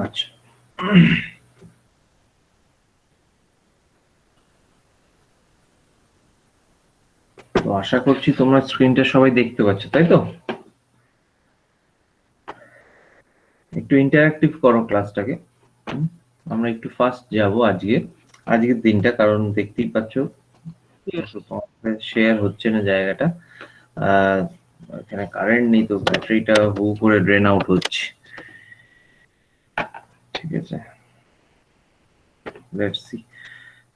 আচ্ছা, তো আশা করছি তোমরা স্ক্রিনটা সবাই দেখতে পাচ্ছ, তাই তো? একটু ইন্টারঅ্যাক্টিভ করো ক্লাসটাকে। আমরা একটু ফাস্ট যাব আজকের দিনটা, কারণ দেখতেই পাচ্ছ শেয়ার হচ্ছে না জায়গাটা। এখানে কারেন্ট নেই, তো ব্যাটারিটা হু করে ড্রেন আউট হচ্ছে। ঠিক আছে, লেটস সি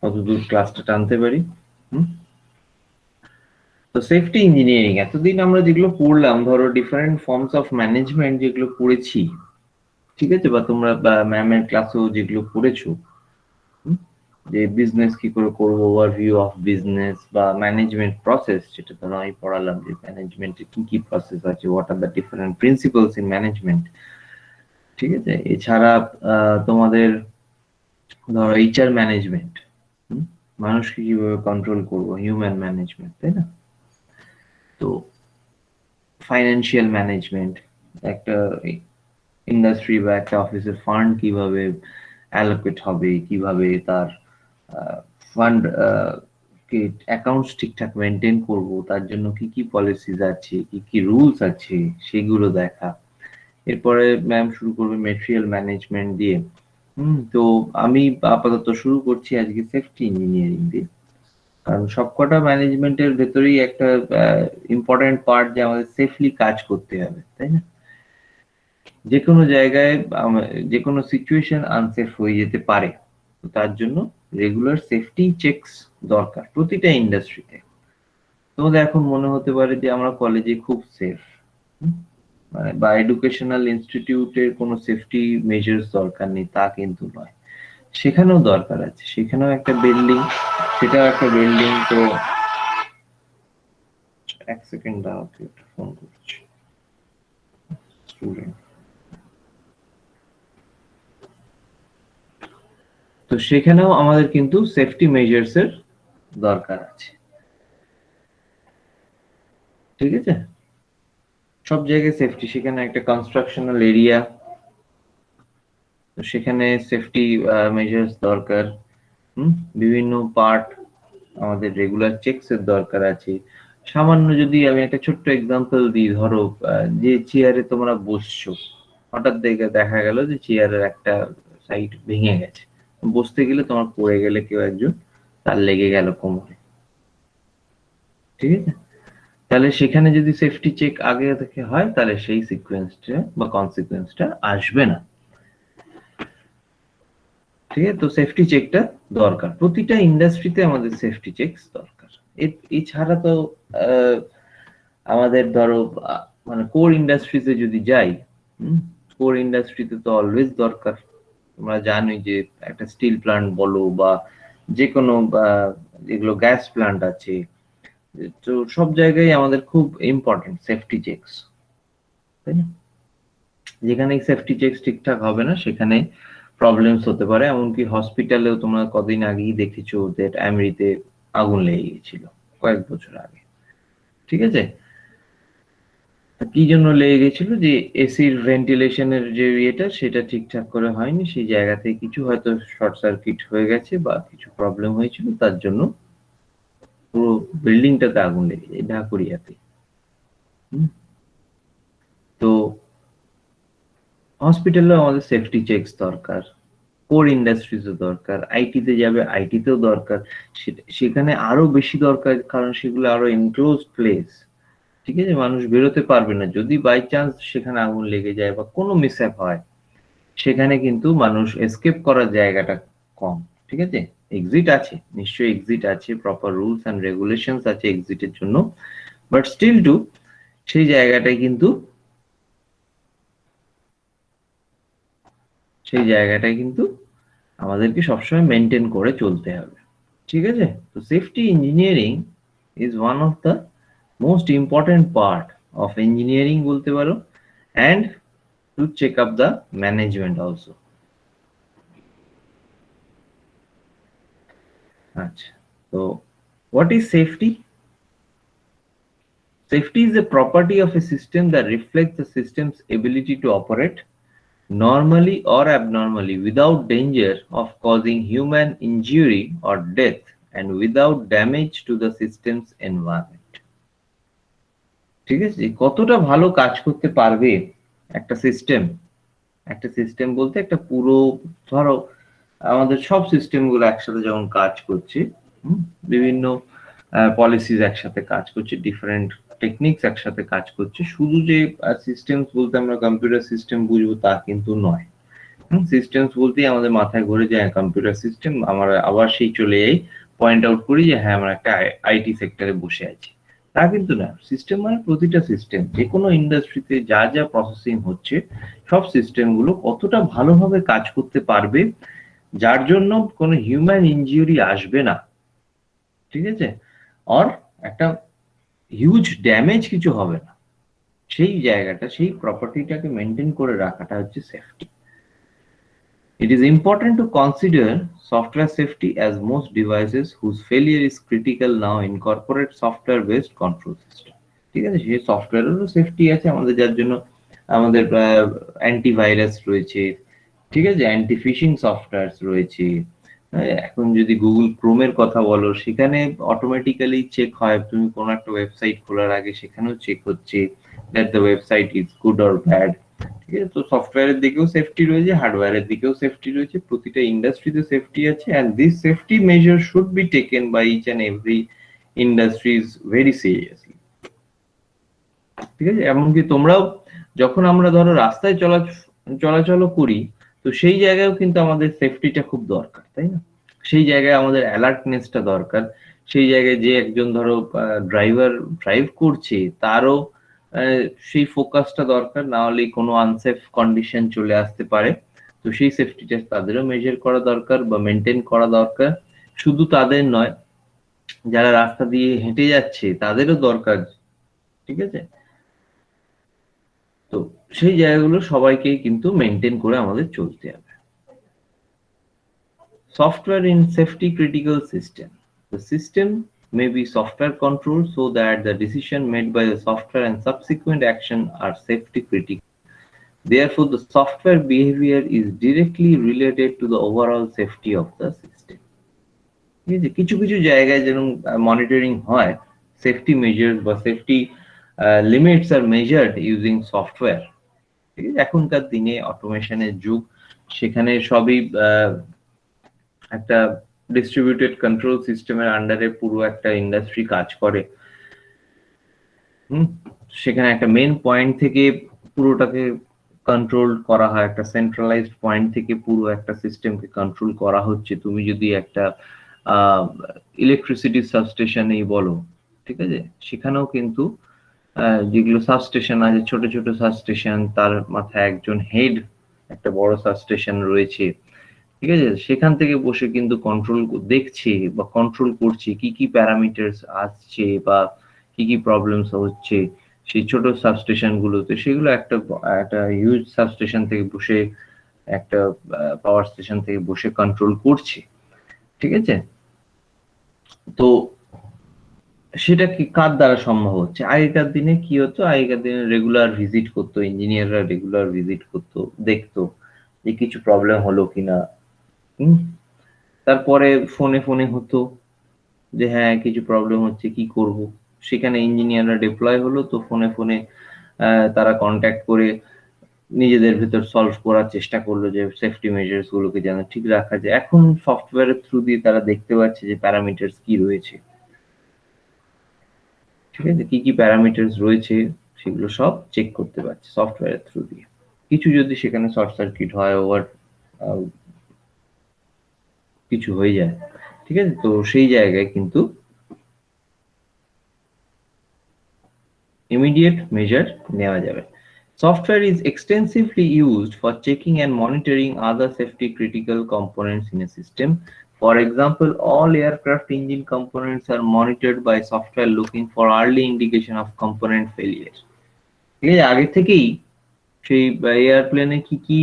কতদূর ক্লাসটা টানতে পারি। তো সেফটি ইঞ্জিনিয়ারিং এতদিন আমরা যেগুলো পড়লাম, ধরো ডিফারেন্ট ফর্মস অফ ম্যানেজমেন্ট যেগুলো পড়েছি, ঠিক আছে, বা তোমরা ম্যামের ক্লাসেও যেগুলো পড়েছো, যে বিজনেস কি করে করবো, ওভারভিউ অফ বিজনেস বা ম্যানেজমেন্ট প্রসেস, যেটা ধরো আমি পড়ালাম যে ম্যানেজমেন্টে কি কি প্রসেস আছে, what are the different principles in management. ঠিক আছে, এছাড়া তোমাদের ধরো এইচআর ম্যানেজমেন্ট, মানুষকে কিভাবে কন্ট্রোল করবো, হিউম্যান ম্যানেজমেন্ট, তাই না? তো ফাইন্যান্সিয়াল ম্যানেজমেন্ট, একটা ইন্ডাস্ট্রি বা একটা অফিসের ফান্ড কিভাবে অ্যালোকেট হবে, কিভাবে তার ফান্ড কে অ্যাকাউন্টস ঠিকঠাক মেনটেন করব, তার জন্য কি কি পলিসিস আছে, কি কি রুলস আছে, সেগুলো দেখা। এরপরে ম্যাম শুরু করবে মেটেরিয়াল ম্যানেজমেন্ট দিয়ে। তো আমি আপাতত শুরু করছি আজকে সেফটি ইঞ্জিনিয়ারিং দিয়ে, কারণ সবকটা ম্যানেজমেন্টের ভেতরেই একটা ইম্পর্টেন্ট পার্ট যে আমাদের সেফলি কাজ করতে হবে, তাই না? যে কোনো জায়গায় যে কোনো সিচুয়েশন আনসেফ হয়ে যেতে পারে, তো তার জন্য রেগুলার সেফটি চেকস দরকার প্রতিটা ইন্ডাস্ট্রিতে। তোমাদের এখন মনে হতে পারে যে আমরা কলেজে খুব সেফ, মানে বা এডুকেশনাল ইনস্টিটিউটের কোনো সেফটি মেজার্স দরকার নেই, তা কিন্তু নয়, সেখানেও দরকার আছে। সেখানেও একটা বিল্ডিং, সেটাও একটা বিল্ডিং। তো এক সেকেন্ড দাও, একটা ফোন করছি স্টুডেন্ট। তো সেখানেও আমাদের কিন্তু সেফটি মেজার্স এর দরকার আছে, ঠিক আছে? সব জায়গায় সেফটি, সেখানে একটা কনস্ট্রাকশনাল এরিয়া, তো সেখানে সেফটি মেজার্স দরকার। বিভিন্ন পার্ট আমাদের রেগুলার চেকস এর দরকার আছে। সামান্য যদি আমি একটা ছোট্ট এক্সাম্পল দিই, ধরো যে চেয়ারে তোমরা বসছো, হঠাৎ দেখা গেল যে চেয়ারের একটা সাইড ভেঙে গেছে, বসতে গেলে তোমার পড়ে গেলে কেউ একজন, তার লেগে গেল কোমরে, ঠিক আছে? তাহলে সেখানে যদি সেফটি চেক আগে থেকে হয়, তাহলে সেই সিকোয়েন্সটা বা কনসিকুয়েন্সটা আসবে না, ঠিক আছে? তো সেফটি চেকটা দরকার, প্রতিটা ইন্ডাস্ট্রিতে আমাদের সেফটি চেকস দরকার। এছাড়া তো আমাদের ধরো মানে কোর ইন্ডাস্ট্রিতে যদি যাই, কোর ইন্ডাস্ট্রিতে তো অলওয়েজ দরকার। তোমরা জানোই যে একটা স্টিল প্ল্যান্ট বলো বা যে কোনো যেগুলো গ্যাস প্ল্যান্ট আছে, তো সব জায়গায় আমাদের খুব ইম্পর্টেন্ট সেফটি চেকস, তাই না? যেখানে সেফটি চেকস ঠিকঠাক হবে না, সেখানে প্রবলেমস হতে পারে। এমনকি হসপিটালেও তোমরা কদিন আগেই দেখেছো যে আমেরিতে আগুন লেগে গেছিল কয়েক বছর আগে, ঠিক আছে? কি জন্য লেগে গেছিল? যে এসির ভেন্টিলেশনের যে ইয়েটা, সেটা ঠিকঠাক করে হয়নি, সেই জায়গাতে কিছু হয়তো শর্ট সার্কিট হয়ে গেছে বা কিছু প্রবলেম হয়েছিল, তার জন্য পুরো বিল্ডিংটাতে আগুন লেগে যায় ঢাকুরিয়াতে। তো হসপিটালেও আমাদের সেফটি চেকস দরকার, কোর ইন্ডাস্ট্রিজও দরকার, আইটিতে যাবে আইটিতেও দরকার, সেখানে আরো বেশি দরকার, কারণ সেগুলো আরো এনক্লোজ প্লেস, ঠিক আছে? মানুষ বেরোতে পারবে না, যদি বাই চান্স সেখানে আগুন লেগে যায় বা কোনো মিসহ্যাপ হয়, সেখানে কিন্তু মানুষ এসকেপ করার জায়গাটা কম, ঠিক আছে? এক্সিট আছে, নিশ্চয়ই এক্সিট আছে, প্রপার রুলস এন্ড রেগুলেশনস আছে এক্সিটের জন্য, বাট স্টিল টু সেই জায়গাটায় কিন্তু আমাদেরকে সবসময় মেনটেন করে চলতে হবে, ঠিক আছে? তো safety engineering is one of the most important part of engineering বলতে পারো, and to check up the management also. আচ্ছা, তো what is safety? Safety is a property of a system that reflects the system's ability to operate normally or abnormally without danger of causing human injury or death and without damage to the system's environment. ঠিক আছে, কতটা ভালো কাজ করতে পারবে একটা system. একটা system বলতে একটা পুরো, ধরো আমাদের সব সিস্টেম গুলো একসাথে যখন কাজ করছে, বিভিন্ন পলিসিস একসাথে কাজ করছে, ডিফারেন্ট টেকনিক্স একসাথে কাজ করছে, শুধু যে সিস্টেমস বলতে আমরা কম্পিউটার সিস্টেম বুঝবো তা কিন্তু নয়। সিস্টেমস বলতেই আমাদের মাথায় ঘুরে যায় কম্পিউটার সিস্টেম, আমরা আবার সেই চলে যাই পয়েন্ট আউট করি যে হ্যাঁ আমরা একটা আইটি সেক্টরে বসে আছি, তা কিন্তু না। সিস্টেম মানে প্রতিটা সিস্টেম, যে কোনো ইন্ডাস্ট্রিতে যা যা প্রসেসিং হচ্ছে সব সিস্টেম গুলো কতটা ভালোভাবে কাজ করতে পারবে যার জন্য কোনো হিউম্যান ইনজিউরি আসবে না, ঠিক আছে, আর একটা হিউজ ড্যামেজ কিছু হবে না, সেই জায়গাটা, সেই প্রপার্টিটাকে মেনটেন করে রাখাটা হচ্ছে safety. It is important to consider software safety as most devices whose failure is critical now incorporate software-based control system. ঠিক আছে, সেই সফটওয়্যারেরও সেফটি আছে আমাদের, যার জন্য আমাদের অ্যান্টিভাইরাস রয়েছে, ঠিক আছে, অ্যান্টি ফিশিং সফটওয়্যার রয়েছে। এখন যদি গুগল ক্রোমের কথা বলো, সেখানে অটোমেটিক্যালি চেক হয়, তুমি কোনো একটা ওয়েবসাইট খোলার আগে সেখানেও চেক হচ্ছে that the website is good or bad. ঠিক আছে, তো সফটওয়্যারের দিকেও সেফটি রয়েছে, হার্ডওয়্যারের দিকেও সেফটি রয়েছে, প্রতিটা ইন্ডাস্ট্রিতে সেফটি আছে, and this safety measure should be taken by each and every industries very seriously. ঠিক আছে, এমনকি তোমরাও যখন আমরা ধরো রাস্তায় চলাচল করি, তো সেই জায়গায়ও কিন্তু আমাদের সেফটিটা খুব দরকার, তাই না? সেই জায়গায় আমাদের অ্যালার্টনেসটা দরকার, সেই জায়গায় যে একজন ধরো ড্রাইভার ড্রাইভ করছে তারও সেই ফোকাসটা দরকার, না হলে কোনো আনসেফ কন্ডিশন চলে আসতে পারে। তো সেই সেফটিটা তাদেরও মেজার করা দরকার বা মেনটেন করা দরকার। শুধু তাদের নয়, যারা রাস্তা দিয়ে হেঁটে যাচ্ছে তাদেরও দরকার, ঠিক আছে। তো সেই জায়গাগুলো সবাইকেই কিন্তু মেনটেন করে আমাদের চলতে হবে। Software in safety critical system. The system may be software controlled so that the decision made by the software and subsequent action are safety critical. Therefore, the software behavior is directly related to the overall safety of the system. কিছু কিছু জায়গায় যেরকম monitoring হয়, safety measures বা safety limits আর measured using software. ঠিক আছে, এখনকার দিনে অটোমেশনের যুগ, সেখানে সবই একটা ডিস্ট্রিবিউটেড কন্ট্রোল সিস্টেমের আন্ডারে পুরো একটা ইন্ডাস্ট্রি কাজ করে। সেখানে একটা মেন পয়েন্ট থেকে পুরোটাকে কন্ট্রোল করা হয়, একটা সেন্ট্রালাইজড পয়েন্ট থেকে পুরো একটা সিস্টেমকে কন্ট্রোল করা হচ্ছে। তুমি যদি একটা ইলেকট্রিসিটি সাবস্টেশনেই বলো, ঠিক আছে, সেখানেও কিন্তু যেগুলো সাবস্টেশন আছে, ছোট ছোট সাবস্টেশন, তার মাথায় একজন হেড, একটা বড় সাবস্টেশন রয়েছে, ঠিক আছে, সেখান থেকে বসে কিন্তু কন্ট্রোল দেখছে বা কন্ট্রোল করছে কি কি প্যারামিটারস আসছে বা কি কি প্রবলেমস হচ্ছে সেই ছোট সাবস্টেশন গুলোতে। সেগুলো একটা হিউজ সাবস্টেশন থেকে বসে, একটা পাওয়ার স্টেশন থেকে বসে কন্ট্রোল করছে, ঠিক আছে। তো সেটা কি কার দ্বারা সম্ভব হচ্ছে? আগেকার দিনে কি হতো, আগেকার দিনে রেগুলার ভিজিট করতো, ইঞ্জিনিয়াররা রেগুলার ভিজিট করতো, দেখতো যে কিছু প্রবলেম হলো কিনা। তারপরে ফোনে ফোনে হতো যে হ্যাঁ কিছু প্রবলেম হচ্ছে, কি করব। সেখানে ইঞ্জিনিয়াররা ডিপ্লয় হলো, তো ফোনে ফোনে তারা কন্ট্যাক্ট করে নিজেদের ভিতর সলভ করার চেষ্টা করলো যে সেফটি মেজার্স গুলোকে যেন ঠিক রাখা যায়। এখন সফটওয়্যারের থ্রু দিয়ে তারা দেখতে পাচ্ছে যে প্যারামিটার্স কি রয়েছে, ঠিক আছে, কি কি প্যারামিটার্স রয়েছে সেগুলো সব চেক করতে পারছে সফটওয়্যারের থ্রু দিয়ে। কিছু যদি সেখানে শর্ট সার্কিট হয়, ওভার কিছু হয়ে যায়, ঠিক আছে, তো সেই জায়গায় কিন্তু immediate measure নেওয়া যাবে। Software is extensively used for checking and monitoring other safety critical components in a system. For example, all aircraft engine components are monitored by software looking for early indication of component failure. ঠিক আছে, আগে থেকেই সেই এয়ারপ্লেনে কি কি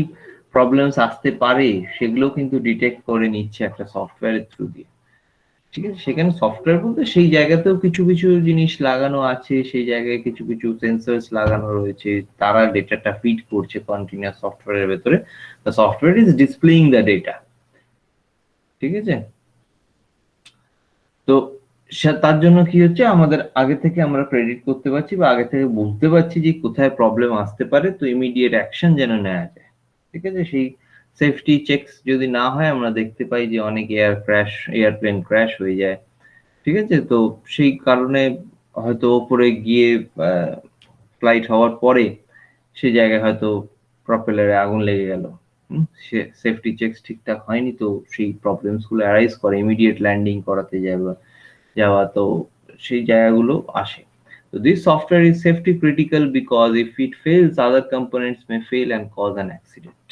problems আসতে পারে সেগুলো কিন্তু ডিটেক্ট করে নিচ্ছে একটা সফটওয়্যারের থ্রু দিয়ে। ঠিক আছে, সেখানে সফটওয়্যার বলতে সেই জায়গাতেও কিছু কিছু জিনিস লাগানো আছে, সেই জায়গায় কিছু কিছু সেন্সরস লাগানো রয়েছে, তারা ডেটাটা ফিড করছে কন্টিনিউয়াস সফটওয়্যারের ভেতরে, the software is displaying the data. ঠিক আছে, তো তার জন্য কি হচ্ছে, আমাদের আগে থেকে আমরা প্রেডিক্ট করতে পারছি বা আগে থেকে বুঝতে পারছি যে কোথায় প্রবলেম আসতে পারে, তো ইমিডিয়েট অ্যাকশন যেন নেওয়া যায়। ঠিক আছে, সেই সেফটি চেকস যদি না হয়, আমরা দেখতে পাই যে অনেক এয়ারপ্লেন ক্র্যাশ হয়ে যায়। ঠিক আছে, তো সেই কারণে হয়তো ওপরে গিয়ে ফ্লাইট হওয়ার পরে সেই জায়গায় হয়তো প্রপেলারে আগুন লেগে গেল, সেফটি চেকস ঠিকঠাক হয়নি, তো সেই প্রবলেমস গুলো অ্যারাইজ করে ইমিডিয়েট ল্যান্ডিং করাতে যাওয়া, তো সেই জায়গাগুলো আসে। So this software is safety critical because if it fails, other components may fail and cause an accident.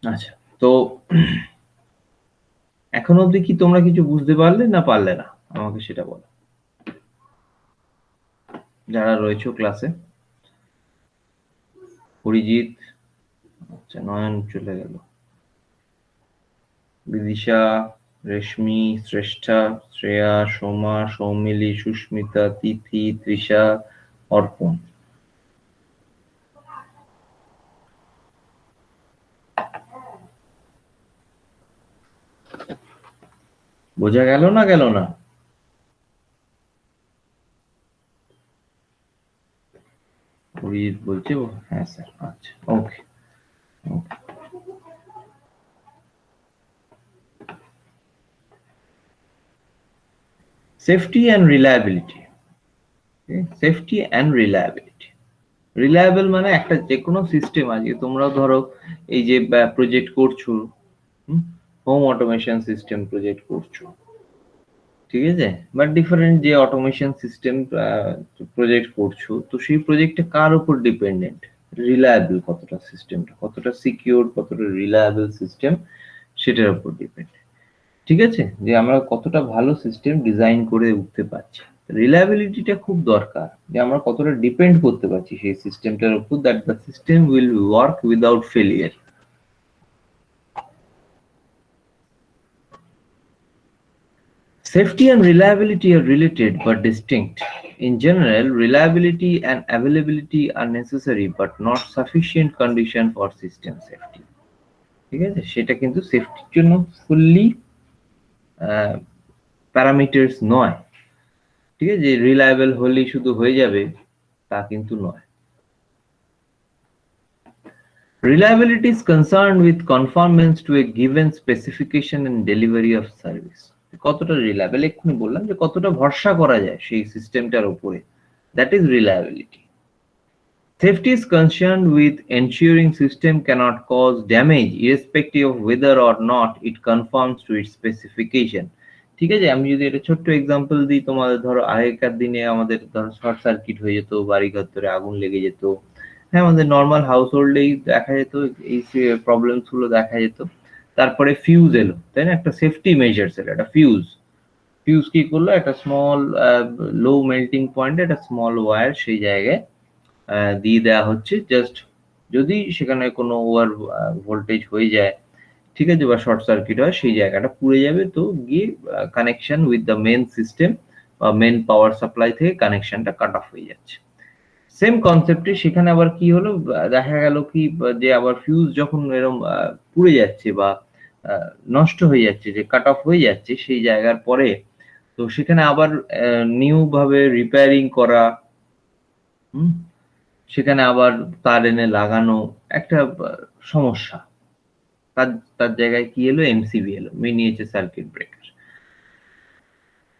আচ্ছা, তো এখন অবধি কি তোমরা কিছু বুঝতে পারলে না পারলে না, আমাকে সেটা বলো, যারা রয়েছে ক্লাসে। অরিজিৎ, আচ্ছা, নয়ন চলে গেল, বিদিশা, রেশমি, শ্রেষ্ঠা, শ্রেয়া, সোমা, সৌমিলি, সুস্মিতা, তিথি, তৃষা, অর্পণ। বোঝা গেল না গেল না? অরিজিৎ বলছে হ্যাঁ স্যার, আচ্ছা, okay okay. Safety and reliability. Safety and reliability, reliable মানে একটা যে কোনো সিস্টেম, আজকে তোমরা ধরো এই যে প্রজেক্ট করছো, হোম অটোমেশন সিস্টেম প্রজেক্ট করছো, ঠিক আছে, বাট ডিফারেন্ট যে অটোমেশন সিস্টেম প্রজেক্ট করছো, তো সেই প্রজেক্টটা কার উপর ডিপেন্ডেন্ট? রিলায়েবল কতটা, সিস্টেমটা কতটা সিকিউর, কতটা রিলায়েবল সিস্টেম, সেটার উপর ডিপেন্ডেন্ট। ঠিক আছে, যে আমরা কতটা ভালো সিস্টেম ডিজাইন করে উঠতে পারছি, রিলায়েবিলিটিটা খুব দরকার, যে আমরা কতটা ডিপেন্ড করতে পারছি সেই সিস্টেমটার উপর, that the system will work without failure. Safety and reliability are related but distinct. In general, reliability and availability are necessary but not sufficient condition for system safety. ঠিক আছে, সেটা কিন্তু সেফটির জন্য ফুললি প্যারামিটারস নয়। ঠিক আছে, যে রিলায়েবল হলেই শুধু হয়ে যাবে তা কিন্তু নয়। Reliability is concerned with conformance to a given specification and delivery of service. কতটা রিলায়েবল, এক্ষুনি বললাম যে কতটা ভরসা করা যায় সেই সিস্টেমটার উপরে, that is reliability. Safety is concerned with ensuring system cannot cause damage irrespective of whether or not it conforms to its specification. ঠিক আছে, আমি যদি একটা ছোট্ট এক্সাম্পল দিই তোমাদের, ধরো আগেকার দিনে আমাদের ধরো শর্ট সার্কিট হয়ে যেত, বাড়িঘর ধরে আগুন লেগে যেত, হ্যাঁ, আমাদের নর্মাল হাউস হোল্ডেই দেখা যেত, এই প্রবলেমস গুলো দেখা যেত। তারপরে ফিউজ এলো, তাই না, একটা সেফটি মেজার্স এলো, একটা ফিউজ কি করলো, একটা স্মল লো মেল্টিং পয়েন্টে একটা স্মল ওয়্যার সেই জায়গায় দিয়ে দেওয়া হচ্ছে, জাস্ট যদি সেখানে কোনো ওভার ভোল্টেজ হয়ে যায়, ঠিক আছে, বা শর্ট সার্কিট হয়, সেই জায়গাটা পুড়ে যাবে, তো গিয়ে connection with the main system বা মেন পাওয়ার সাপ্লাই থেকে কানেকশনটা কাট অফ হয়ে যাচ্ছে। সেম কনসেপ্টে সেখানে আবার কি হলো, দেখা গেল কি, যে আবার ফিউজ যখন এরকম পুড়ে যাচ্ছে বা নষ্ট হয়ে যাচ্ছে, যে কাট অফ হয়ে যাচ্ছে সেই জায়গার পরে, তো সেখানে আবার নিউ ভাবে রিপেয়ারিং করা, সেখানে আবার তার এনে লাগানো, একটা সমস্যা। তার তার জায়গায় কি এলো, এমসিবি এলো, মিনিয়েচার সার্কিট ব্রেকার।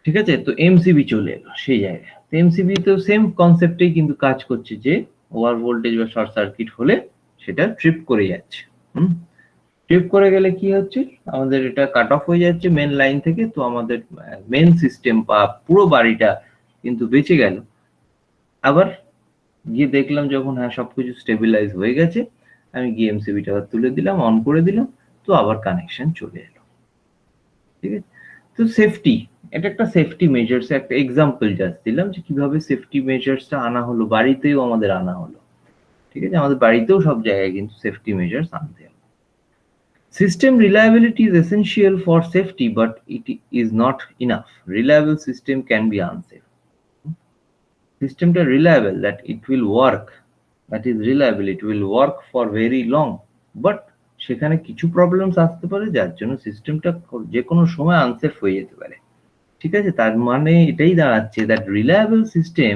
ঠিক আছে, তো এমসিবি চলে এলো সেই জায়গায়। এমসিবি তো সেম কনসেপ্টেই কিন্তু কাজ করছে, যে ওভার ভোল্টেজ বা শর্ট সার্কিট হলে সেটা ট্রিপ করে যাচ্ছে। ট্রিপ করে গেলে কি হচ্ছে, আমাদের এটা কাট অফ হয়ে যাচ্ছে মেন লাইন থেকে, তো আমাদের মেন সিস্টেম বা পুরো বাড়িটা কিন্তু বেঁচে গেল। আবার গিয়ে দেখলাম যখন হ্যাঁ সবকিছু স্টেবিলাইজ হয়ে গেছে, আমি গিয়ে এমসিবিটা তুলে দিলাম, অন করে দিলাম, তো আবার কানেকশন চলে এলো। ঠিক আছে, তো সেফটি, এটা একটা সেফটি মেজার্স, একটা এক্সাম্পল জাস্ট দিলাম যে কিভাবে সেফটি মেজার্সটা আনা হলো, বাড়িতেও আমাদের আনা হলো। ঠিক আছে, আমাদের বাড়িতেও সব জায়গায় কিন্তু সেফটি মেজার্স আনতে হবে। System reliability is essential for safety, but it is not enough. Reliable system can be unsafe. Systemটা reliable, that it will work, that is reliable, it will work for very long, but সেখানে কিছু problems আসতে পারে যার জন্য সিস্টেমটা যে কোনো সময় আনসেফ হয়ে যেতে পারে। ঠিক আছে, তার মানে এটাই দাঁড়াচ্ছে that reliable system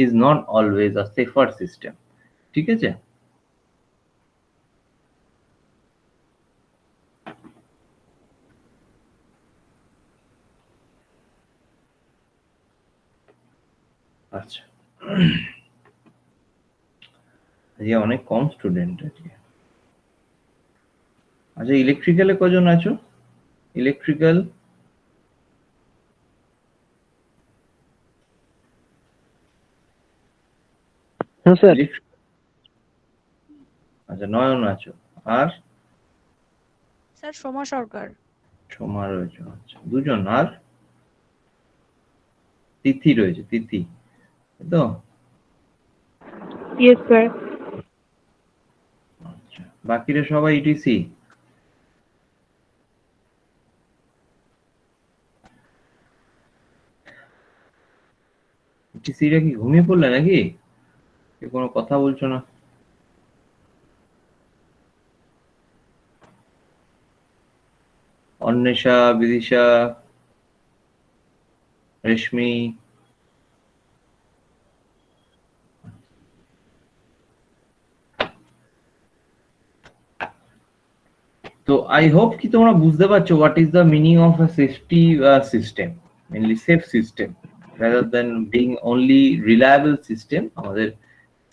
is not always a safer system. ঠিক আছে, আচ্ছা আজকে অনেক কম স্টুডেন্ট আছে। আচ্ছা, ইলেকট্রিক্যালে কজন আছো? Electrical sir. আচ্ছা, নয়ন আছো, আর স্যার সোমা সরকার। সোমা রয়েছে, আচ্ছা দুজন, আর তিথি রয়েছে, তিথি তো? Yes sir. আচ্ছা, বাকিরা সবাই ইটিসি? ইটিসিরা কি ঘুমিয়ে পড়লে নাকি? কোনো কথা বলছো না? অন্বেষা, বিদিশা, রেশমি, তো আই হোপ কি তোমরা বুঝতে পারছো what is the meaning of a safety system, mainly safe system rather than being only reliable system. আমাদের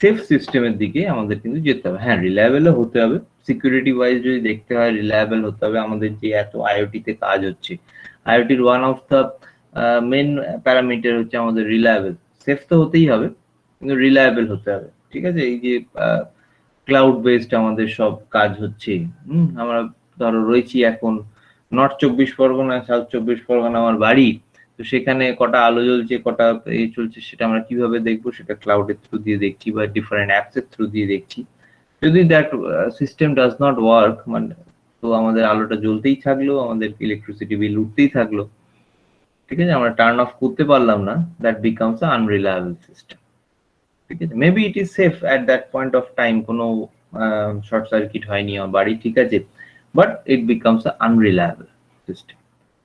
সেফ সিস্টেমের দিকে আমাদের কিন্তু যেতে হবে। হ্যাঁ, রিলায়েবলও হতে হবে, সিকিউরিটি ওয়াইজ যদি দেখতে হয় রিলায়েবল হতে হবে। আমাদের যে এত আইওটি তে কাজ হচ্ছে, আইওটির one of the main parameter হচ্ছে আমাদের রিলায়েবল। সেফ তো হতেই হবে, কিন্তু রিলায়েবল হতে হবে। ঠিক আছে, এই যে ক্লাউড বেসড আমাদের সব কাজ হচ্ছে, আমরা ধরো রয়েছি এখন নর্থ 24 পরগনা, সাউথ 24 পরগনা আমার বাড়ি, তো সেখানে কটা আলো জ্বলছে, কটা এই চলছে, সেটা আমরা কিভাবে দেখবো? সেটা ক্লাউডের থ্রু দিয়ে দেখছি বা ডিফারেন্ট অ্যাপস এর থ্রু দিয়ে দেখছি। যদি that system does not work, মানে তো আমাদের আলোটা জ্বলতেই থাকলো, আমাদের ইলেকট্রিসিটি বিল উঠতেই থাকলো। ঠিক আছে, আমরা টার্ন অফ করতে পারলাম না, that becomes a unreliable system. ঠিক আছে, maybe it is safe at that point of time, কোনো শর্ট সার্কিট হয়নি আমার বাড়ি, ঠিক আছে, but it becomes a unreliable system.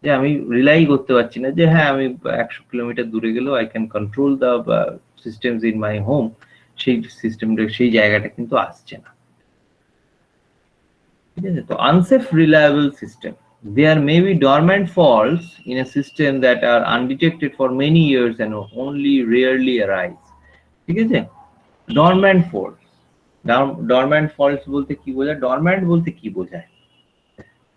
যে আমি রিলাই করতে পারছি না যে হ্যাঁ আমি 100 কিলোমিটার দূরে গেলেও I can control the systems in my home, সেই সিস্টেমটা সেই জায়গাটা কিন্তু আসছে না। ঠিক আছে, তো unsafe reliable system, there may be dormant faults in a system that are undetected for many years and only rarely arise. ঠিক আছে, ডরম্যান্ট ফল্টস, ডরম্যান্ট ফল্টস বলতে কি বোঝায়? ডরম্যান্ট বলতে কি বোঝায়?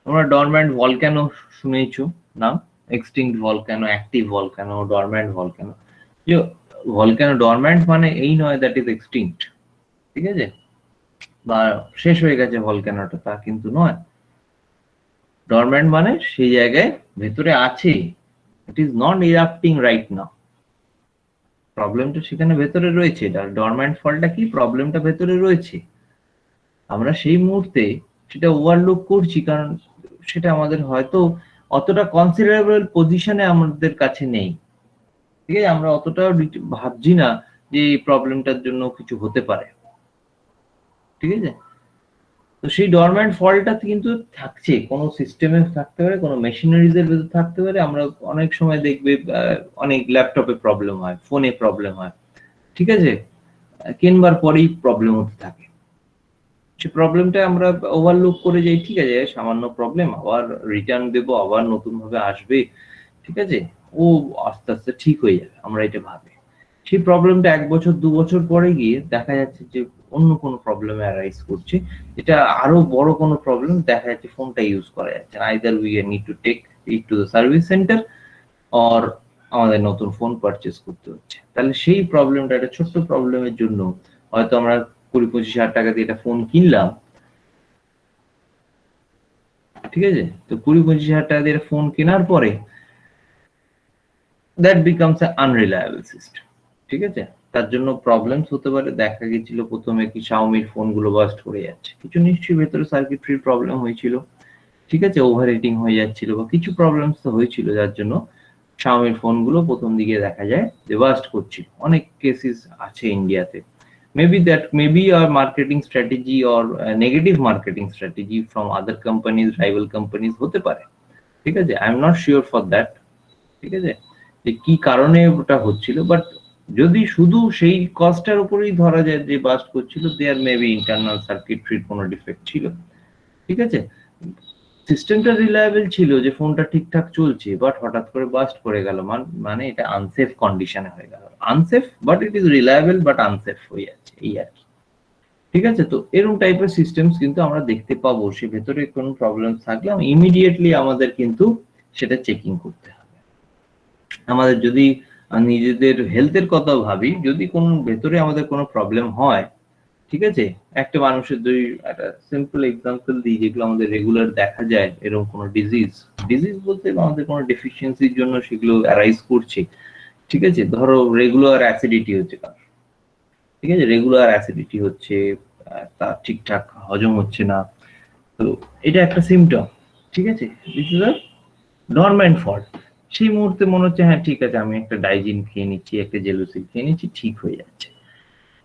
তোমরা ডরম্যান্ট ভলক্যানো শুনেছো নাম? Extinct volcano, active volcano, dormant volcano. যে ভলক্যানো ডরম্যান্ট মানে এই নয় দ্যাট ইজ এক্সটিংক্ট, ঠিক আছে, বা শেষ হয়ে গেছে ভলক্যানোটা, তা কিন্তু নয়। ডরম্যান্ট মানে সেই জায়গায় ভেতরে আছে, it is not erupting right now, প্রবলেমটা সেখানে ভেতরে রয়েছে। ডরম্যান্ট ফলটা কি? প্রবলেমটা ভেতরে রয়েছে, আমরা সেই মুহূর্তে সেটা ওভারলুক করছি, কারণ সেটা আমাদের হয়তো অতটা কনসিডারেবল পজিশনে আমাদের কাছে নেই। ঠিক আছে, আমরা অতটাও ভাবছি না যে এই প্রবলেমটার জন্য কিছু হতে পারে। ঠিক আছে, তো সেই ডরম্যান্ট ফল্টটা কিন্তু থাকছে, কোনো সিস্টেমে থাকতে পারে, কোনো মেশিনারিজ এর ভেতর থাকতে পারে। আমরা অনেক সময় দেখবে অনেক ল্যাপটপে প্রবলেম হয়, ফোনে প্রবলেম হয়, ঠিক আছে, কেনবার পরেই প্রবলেম হতে থাকে। সেই প্রবলেমটা আমরা ওভারলুক করে যাই, ঠিক আছে সামান্য প্রবলেম, আবার রিটার্ন দেবো, আবার নতুন ভাবে আসবে, ঠিক আছে, ও আস্তে আস্তে ঠিক হয়ে যাবে, আমরা এটা ভাবি। সেই প্রবলেমটা 1 বছর 2 বছর পরে গিয়ে দেখা যাচ্ছে যে অন্য কোনো প্রবলেমে অ্যারাইজ করছে, এটা আরো বড় কোনো প্রবলেম, দেখা যাচ্ছে ফোনটা ইউজ করা যাচ্ছে না, either we need to take it to the service centre or আমাদের নতুন ফোন পারচেজ করতে হচ্ছে। তাহলে সেই প্রবলেমটা, একটা ছোট্ট প্রবলেমের জন্য হয়তো আমরা 20-25 হাজার টাকা দিয়ে একটা ফোন কিনলাম, ঠিক আছে, তো 20-25 হাজার টাকা দিয়ে ফোন কেনার পরে that becomes a unreliable system. ঠিক আছে, তার জন্য প্রবলেমস হতে পারে। দেখা গেছিল প্রথমে কি শাওমির ফোনগুলো বাস্ট করে যাচ্ছে, কিছু নিশ্চয়ই ভেতরে সার্কিটরির প্রবলেম হয়েছিল, ঠিক আছে, ওভার হিটিং হয়ে যাচ্ছিল বা কিছু প্রবলেমস তো হয়েছিল, যার জন্য Xiaomi ফোনগুলো প্রথম দিকে দেখা যায় যে বাস্ট করছিল। অনেক কেসেস আছে ইন্ডিয়াতে। Maybe our marketing strategy or negative marketing strategy from other companies, rival companies হতে পারে। ঠিক আছে, I am not sure for that. ঠিক আছে, যে কি কারণে ওটা হচ্ছিল, বাট যদি শুধু সেই কস্টের উপরেই ধরা যায় যে বাস্ট করছিল, দেয়ার মেবি ইন্টারনাল সার্কিটরির কোনো ডিফেক্ট ছিল। ঠিক আছে, সিস্টেমটা রিলায়েবল ছিল, যে ফোনটা ঠিকঠাক চলছে, বাট হঠাৎ করে বাস্ট করে গেল, মানে এটা আনসেফ কন্ডিশনে হয়ে গেল। Unsafe but it is reliable, but unsafe হয়ে যাচ্ছে, এই আর কি। ঠিক আছে, তো এরকম টাইপের সিস্টেমস কিন্তু আমরা দেখতে পাবো। সে ভেতরে কোনো প্রবলেম থাকলে ইমিডিয়েটলি আমাদের কিন্তু সেটা চেকিং করতে হবে। আমাদের যদি নিজেদের হেলথের কথা ভাবি, যদি কোন ভেতরে আমাদের কোনো প্রবলেম হয়, ঠিক আছে, একটা মানুষের যদি একটা সিম্পল এক্সাম্পল দিই, যেগুলো আমাদের রেগুলার দেখা যায়, এরকম কোনো ডিজিজ বলতে আমাদের কোনো ডেফিসিয়েন্সির জন্য সেগুলো অ্যারাইজ করছে। ঠিক আছে, ধরো রেগুলার অ্যাসিডিটি হচ্ছে কারণ, ঠিক আছে, রেগুলার অ্যাসিডিটি হচ্ছে, তার ঠিকঠাক হজম হচ্ছে না, তো এটা একটা সিমটম। ঠিক আছে, this is a dormant fault. সেই মুহূর্তে মনে হচ্ছে হ্যাঁ ঠিক আছে, আমি একটা ডাইজিন খেয়ে নিচ্ছি, একটা জেলুসিল খেয়ে নিচ্ছি, ঠিক হয়ে যাচ্ছে।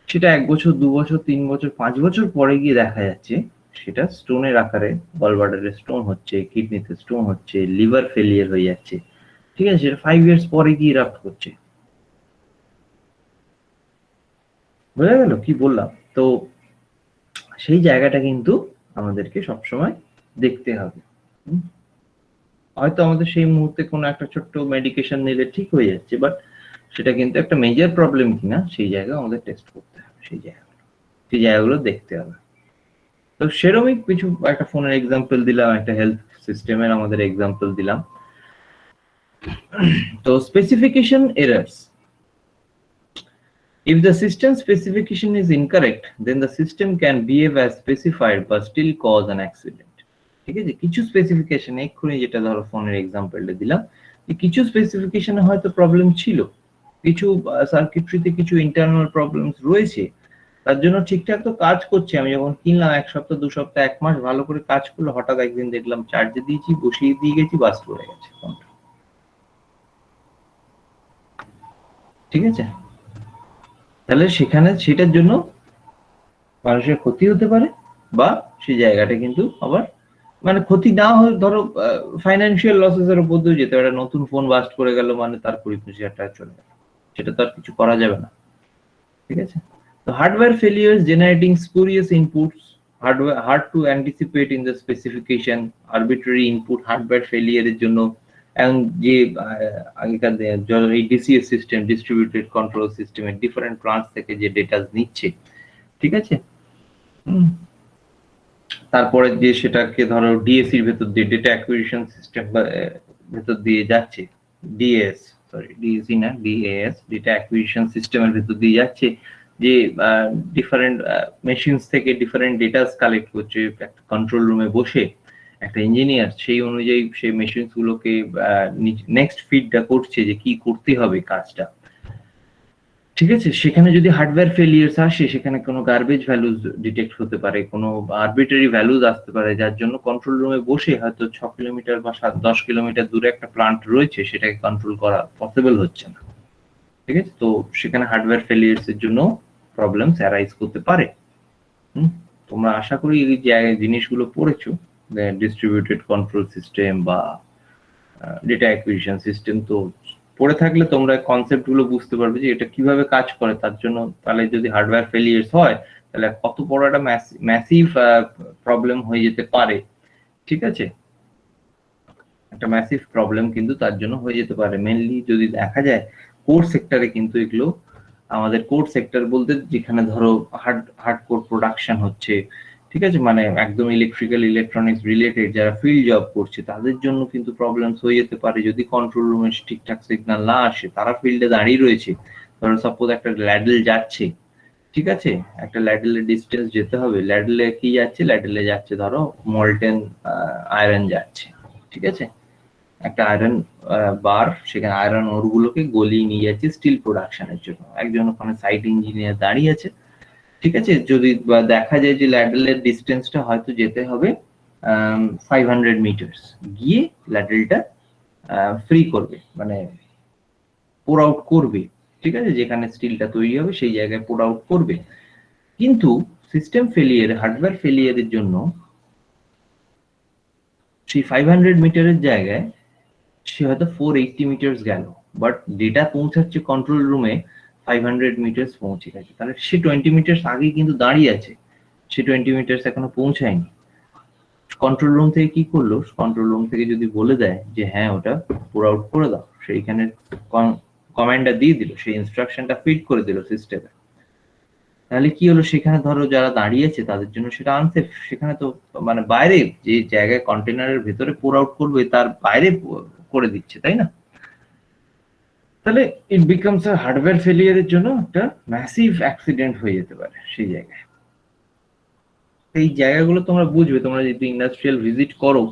সেটা 1 বছর, 2 বছর, 3 বছর, 5 বছর পরে গিয়ে দেখা যাচ্ছে সেটা স্টোনের আকারে, গলব্লাডারে স্টোন হচ্ছে, কিডনিতে স্টোন হচ্ছে, লিভার ফেলিয়ার হয়ে যাচ্ছে। ঠিক আছে, সেটা 5 ইয়ার্স পরে গিয়ে ইরাপ্ট করছে। বোঝা গেল কি বললাম? তো সেই জায়গাটা কিন্তু আমাদেরকে সবসময় দেখতে হবে। হয়তো আমাদের সেই মুহূর্তে কোনো একটা ছোট্ট মেডিকেশন নিলে ঠিক হয়ে যাচ্ছে, বাট সেটা কিন্তু একটা মেজর প্রবলেম কিনা সেই জায়গা আমাদের টেস্ট করতে হবে, সেই জায়গাগুলো দেখতে হবে। তো সেরকমই কিছু একটা ফোনের এক্সাম্পল দিলাম, একটা হেলথ সিস্টেমের আমাদের এক্সাম্পল দিলাম। তো specification errors, if the system specification is incorrect, then the system can behave as specified but still cause an accident. ঠিক আছে, কিছু স্পেসিফিকেশন, এক্ষুনি যেটা ধরো ফোনের এক্সাম্পলটা দিলাম, কিছু স্পেসিফিকেশনে হয়তো প্রবলেম ছিল, কিছু সার্কিটরিতে কিছু ইন্টারনাল প্রবলেমস রয়েছে, তার জন্য ঠিকঠাক তো কাজ করছে। আমি যখন কিনলাম 1 সপ্তাহ, 2 সপ্তাহ, 1 মাস ভালো করে কাজ করলো, হঠাৎ একদিন দেখলাম চার্জে দিয়েছি, বসিয়ে দিয়ে গেছি, বাস্ট করে গেছে ফোনটা। ঠিক আছে, তাহলে সেখানে সেটার জন্য মানুষের ক্ষতি হতে পারে, বা সেই জায়গাটা কিন্তু আবার মানে ক্ষতি না হয়, ধরো ফাইন্যান্সিয়াল লসেস এর উপর দিয়ে যেতে পারে। নতুন ফোন বাস্ট করে গেল মানে তার 20-25 হাজার টাকা চলে গেল, সেটা তো আর কিছু করা যাবে না। ঠিক আছে, তো hardware failures generating spurious inputs, hard to anticipate in the specification, arbitrary input, hardware ফেলিয়ারের জন্য। এবং যে আগেকার এই ডিসিএস সিস্টেম, ডিস্ট্রিবিউটেড কন্ট্রোল সিস্টেমের ডিফারেন্ট ব্রাঞ্চ থেকে যে ডেটা নিচ্ছে, ঠিক আছে, তারপরে যে সেটাকে ধরো ডিএসির ভেতর দিয়ে, ডেটা অ্যাকুইজিশন সিস্টেম ভেতর দিয়ে যাচ্ছে, ডিএসি না, ডিএএস, ডেটা অ্যাকুইজিশন সিস্টেমের ভেতর দিয়ে যাচ্ছে, যে ডিফারেন্ট মেশিনস থেকে ডিফারেন্ট ডেটাস কালেক্ট করছে একটা কন্ট্রোল রুমে বসে একটা ইঞ্জিনিয়ার, সেই অনুযায়ী সেই মেশিনস গুলোকে নেক্সট ফিডটা করছে যে কি করতে হবে কাজটা। ঠিক আছে, সেখানে যদি হার্ডওয়্যার ফেলিয়ার্স আসে, সেখানে কোনো গার্বেজ ভ্যালুজ ডিটেক্ট হতে পারে, কোনো আরবিট্রারি ভ্যালুজ আসতে পারে, যার জন্য কন্ট্রোল রুমে বসে হয়তো 6 কিলোমিটার বা 10 কিলোমিটার দূরে একটা প্লান্ট রয়েছে, সেটাকে কন্ট্রোল করা পসিবল হচ্ছে না। ঠিক আছে, তো সেখানে হার্ডওয়্যার ফেলিয়ার্স এর জন্য প্রবলেমস অ্যারাইজ করতে পারে। তোমরা আশা করি এই জায়গায় জিনিসগুলো পড়েছো, ডিস্ট্রিবিউটেড কন্ট্রোল সিস্টেম বা ডেটা অ্যাকুইজিশন সিস্টেম। তো পড়ে থাকলে তোমরা কনসেপ্ট গুলো বুঝতে পারবে যে এটা কিভাবে কাজ করে। তার জন্য তাহলে যদি হার্ডওয়্যার ফেলিয়ার্স হয়, তাহলে কত বড় একটা ম্যাসিভ প্রবলেম হয়ে যেতে পারে। ঠিক আছে, একটা ম্যাসিভ প্রবলেম কিন্তু তার জন্য হয়ে যেতে পারে। মেইনলি যদি দেখা যায় কোর সেক্টরে, কিন্তু এগুলো আমাদের কোর সেক্টর বলতে যেখানে ধরো হার্ড কোর প্রোডাকশন হচ্ছে, ঠিক আছে, মানে একদম ইলেকট্রিক্যাল ইলেকট্রনিক্স রিলেটেড যারা ফিল্ড জব করছে, তাদের জন্য কিন্তু প্রবলেমস হয়ে যেতে পারে যদি কন্ট্রোল রুমে ঠিকঠাক সিগন্যাল না আসে। তারা ফিল্ডে দাঁড়িয়ে রয়েছে, ধরো সাপোজ একটা ল্যাডেল যাচ্ছে, ঠিক আছে, একটা ল্যাডেলের ডিস্টেন্স যেতে হবে, ল্যাডেলে কি যাচ্ছে, ল্যাডেলে যাচ্ছে ধরো মল্টেন আয়রন যাচ্ছে, ঠিক আছে, একটা আয়রন বার, সেখানে আয়রন ওর গুলোকে গলিয়ে নিয়ে যাচ্ছে স্টিল প্রোডাকশনের জন্য। একজন ওখানে সাইট ইঞ্জিনিয়ার দাঁড়িয়ে আছে, ঠিক আছে, যদি দেখা যায় যে ল্যাডেলের ডিস্টেন্সটা হয়তো যেতে হবে 500 মিটার্স গিয়ে ল্যাডেলটা ফ্রি করবে, মানে পোর আউট করবে, ঠিক আছে, যেখানে স্টিলটা তৈরি হবে সেই জায়গায় পোর আউট করবে। কিন্তু সিস্টেম ফেলিয়ার, হার্ডওয়্যার ফেলিয়ারের জন্য সেই 500 মিটারের জায়গায় সে হয়তো 480 মিটার্স গেল, বাট ডেটা পৌঁছাচ্ছে কন্ট্রোল রুমে 500 মিটার্স পৌঁছে গেছে, তাহলে সে 20 মিটার্স আগে কিন্তু দাঁড়িয়ে আছে, সে 20 মিটার্স এখনো পৌঁছায়নি। কন্ট্রোল রুম থেকে কি করলো, কন্ট্রোল রুম থেকে যদি বলে দেয় যে হ্যাঁ ওটা পুর আউট করে দাও, সেইখানে কমান্ডটা দিয়ে দিল, সেই ইনস্ট্রাকশনটা ফিড করে দিল সিস্টেমে, তাহলে কি হলো, সেখানে ধরো যারা দাঁড়িয়ে আছে তাদের জন্য সেটা আনসেফ, সেখানে তো মানে বাইরে যে জায়গায় কন্টেনারের ভেতরে পোর আউট করবে তার বাইরে করে দিচ্ছে, তাই না? তাহলে ইট বিকামস আ হার্ডওয়্যার ফেলিয়ারের জন্য একটা ম্যাসিভ অ্যাক্সিডেন্ট হয়ে যেতে পারে সেই জায়গায়। এই জায়গাগুলো তোমরা বুঝবে, তোমরা যদি ইন্ডাস্ট্রিয়াল ভিজিট করো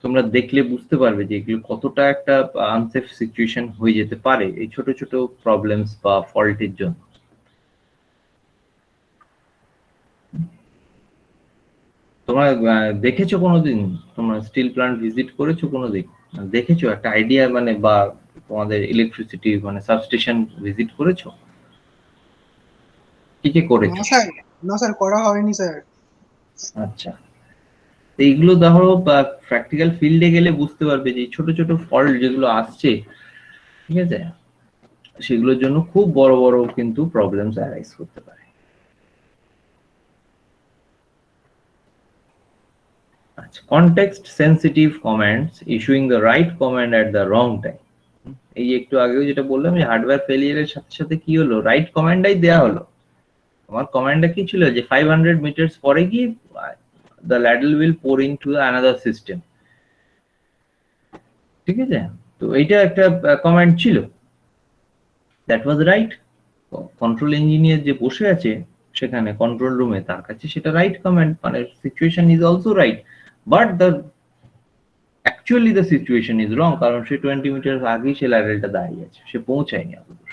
তোমরা দেখলে বুঝতে পারবে যে এগুলো কতটা একটা আনসেফ সিচুয়েশন হয়ে যেতে পারে এই ছোট ছোট প্রবলেমস বা ফল্টের জন্য। তোমরা দেখেছো কোনোদিন, তোমরা স্টিল প্ল্যান্ট ভিজিট করেছো কোনোদিন, দেখেছো একটা আইডিয়া, মানে বা তোমাদের ইলেকট্রিসিটি মানে সাবস্টেশন ভিজিট করেছো, কি কি করেছো? না স্যার করা হয়নি স্যার। আচ্ছা, এইগুলো ধরো প্র্যাকটিক্যাল ফিল্ডে গেলে বুঝতে পারবে যে ছোট ছোট ফল্ট যেগুলো আসছে, ঠিক আছে, সেগুলোর জন্য খুব বড় বড় কিন্তু প্রবলেমস অ্যারাইজ করতে পারে। আচ্ছা, context sensitive commands, issuing the right command at the wrong time. এই যে একটু আগেও যেটা বললাম যে হার্ডওয়্যার ফেলিয়ারের সাথে সাথে কি হলো, রাইট কমান্ডাই দেয়া হলো। আমার কমান্ডটা কি ছিল যে 500 মিটার্স পরে গিয়ে the ladle will pour into another system, ঠিক আছে, তো এইটা একটা কমান্ড ছিল, that was right. Control engineer যে বসে আছে সেখানে কন্ট্রোল রুমে, তার কাছে সেটা রাইট কমান্ড, মানে situation is also right, but the actually the situation is wrong, কারণ সে 20 মিটার আগেই সে ল্যাডেলটা দাঁড়িয়ে আছে, সে পৌঁছায়নি এতদূর,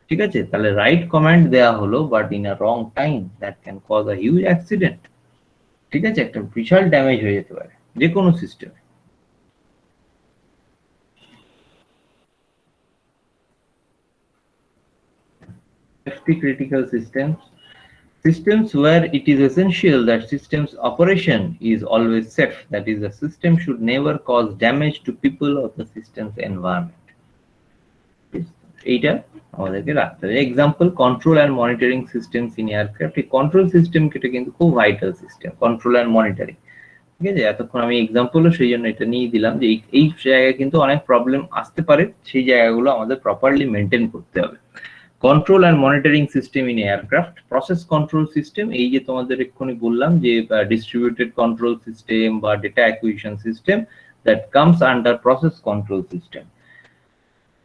ঠিক আছে। তাহলে রাইট কমান্ড দেয়া হলো but in a wrong time, that can cause a huge accident, ঠিক আছে, একটা বিশাল ড্যামেজ হয়ে যেতে পারে যে কোনো সিস্টেমে। Safety critical systems where it is essential that systems operation is always safe, that is the system should never cause damage to people or the system's environment, এইটা আমাদেরকে রাখতে হবে। Example, control and monitoring systems in aircraft. এই control system এটা কিন্তু খুব vital system, control and monitoring, ঠিক আছে। এতক্ষণ আমি এক্সাম্পলও সেই জন্য এটা নিয়ে দিলাম যে এই জায়গায় কিন্তু অনেক প্রবলেম আসতে পারে, সেই জায়গাগুলো আমাদের প্রপারলি মেনটেন করতে হবে। Control and monitoring system in aircraft, process control system, এই যে তোমাদের এক্ষুনি বললাম যে ডিস্ট্রিবিউটেড কন্ট্রোল সিস্টেম বা data acquisition system, that comes under process control system,